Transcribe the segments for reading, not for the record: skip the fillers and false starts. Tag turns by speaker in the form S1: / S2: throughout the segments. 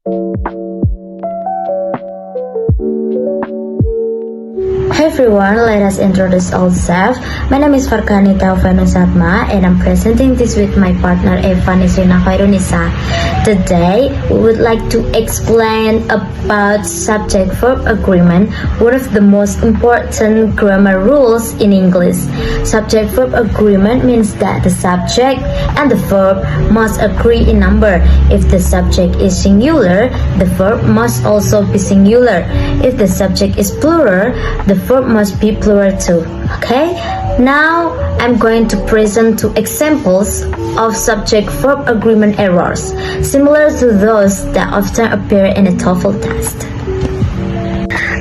S1: Hey everyone, let us introduce ourselves. My name is Farkhahani Tauvaen and I'm presenting this with my partner Eva Nisrina Khairunnisa. Today, we would like to explain about subject-verb agreement, one of the most important grammar rules in English. Subject-verb agreement means that the subject and the verb must agree in number. If the subject is singular, the verb must also be singular. If the subject is plural, the verb must be plural too. Okay? Now, I'm going to present two examples of subject-verb agreement errors, similar to those that often appear in a TOEFL test.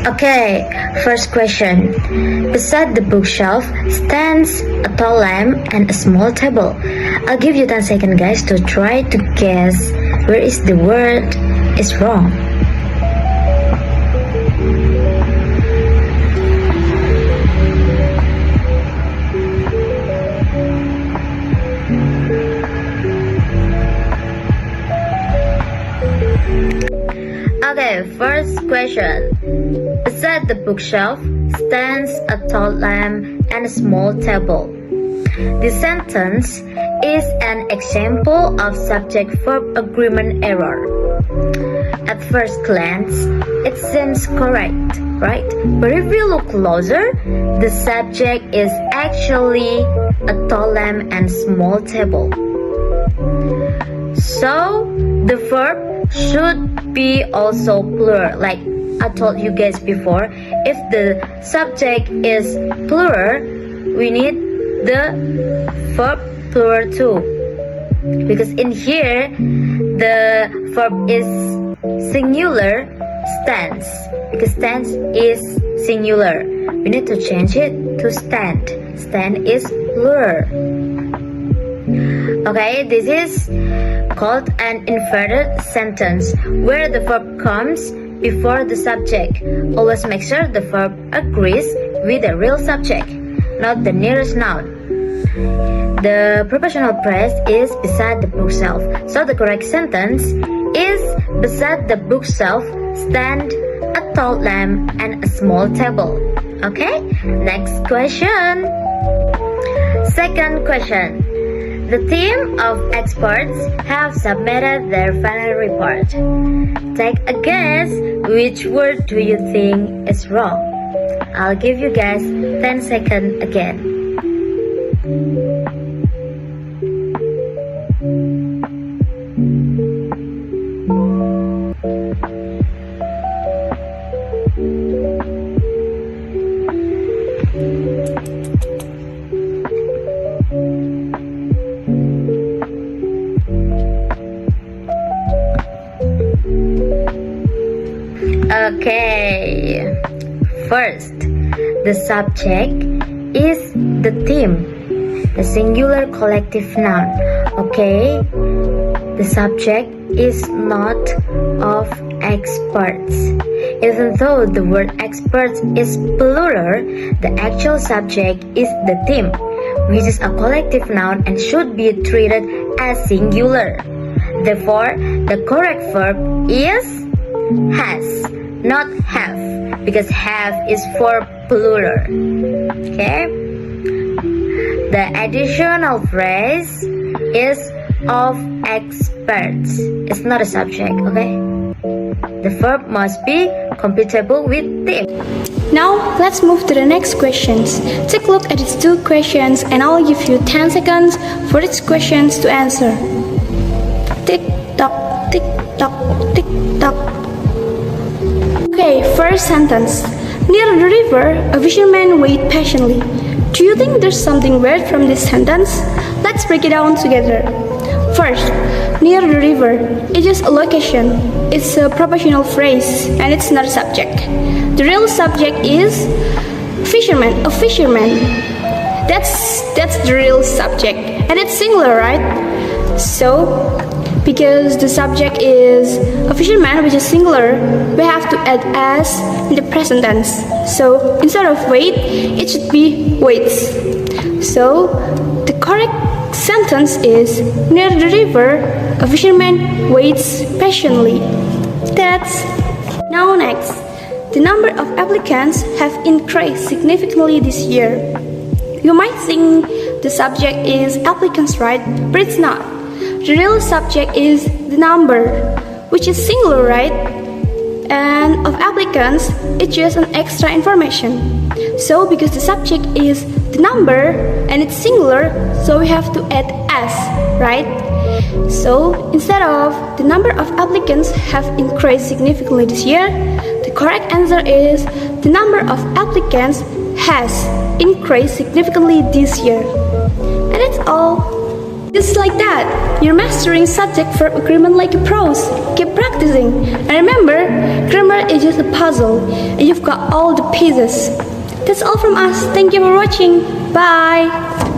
S1: Okay, first question. Beside the bookshelf stands a tall lamp and a small table. I'll give you 10 seconds, guys, to try to guess where is the word is wrong. Okay, first question. Beside the bookshelf stands a tall lamp and a small table. This sentence is an example of subject-verb agreement error. At first glance, it seems correct, right? But if you look closer, the subject is actually a tall lamp and small table. So, the verb should be also plural. Like I told you guys before, if the subject is plural, we need the verb plural too. Because in here, the verb is singular, stands. Because stands is singular. We need to change it to stand. Stand is plural. Okay, this is called an inverted sentence, where the verb comes before the subject. Always make sure the verb agrees with the real subject, not the nearest noun. The prepositional phrase is beside the bookshelf, so the correct sentence is beside the bookshelf stand a tall lamp and a small table. Okay, next question. Second question. The team of experts have submitted their final report. Take a guess, which word do you think is wrong? I'll give you guys 10 seconds again. Okay, first, the subject is the team, the singular collective noun. Okay, the subject is not of experts. Even though the word experts is plural, the actual subject is the team, which is a collective noun and should be treated as singular. Therefore, the correct verb is has, not have, because have is for plural. Okay? The additional phrase is of experts. It's not a subject, okay? The verb must be compatible with them.
S2: Now, let's move to the next questions. Take a look at these two questions and I'll give you 10 seconds for each questions to answer. Tick tock, tick tock, tick tock. Okay, first sentence. Near the river, a fisherman waited patiently. Do you think there's something weird from this sentence? Let's break it down together. First, near the river, it is a location. It's a propositional phrase and it's not a subject. The real subject is fisherman, a fisherman. That's the real subject and it's singular, right? So, because the subject is a fisherman which is singular, we have to add as in the present tense. So instead of wait, it should be waits. So the correct sentence is near the river, a fisherman waits patiently. Congrats! Now next, the number of applicants have increased significantly this year. You might think the subject is applicants, right? But it's not. The real subject is the number, which is singular, right? And of applicants, it's just an extra information. So because the subject is the number and it's singular, so we have to add s, right? So instead of the number of applicants have increased significantly this year, the correct answer is the number of applicants has increased significantly this year. And that's all. Just like that, you're mastering subject-verb agreement like a pros. Keep practicing. And remember, grammar is just a puzzle, and you've got all the pieces. That's all from us. Thank you for watching. Bye.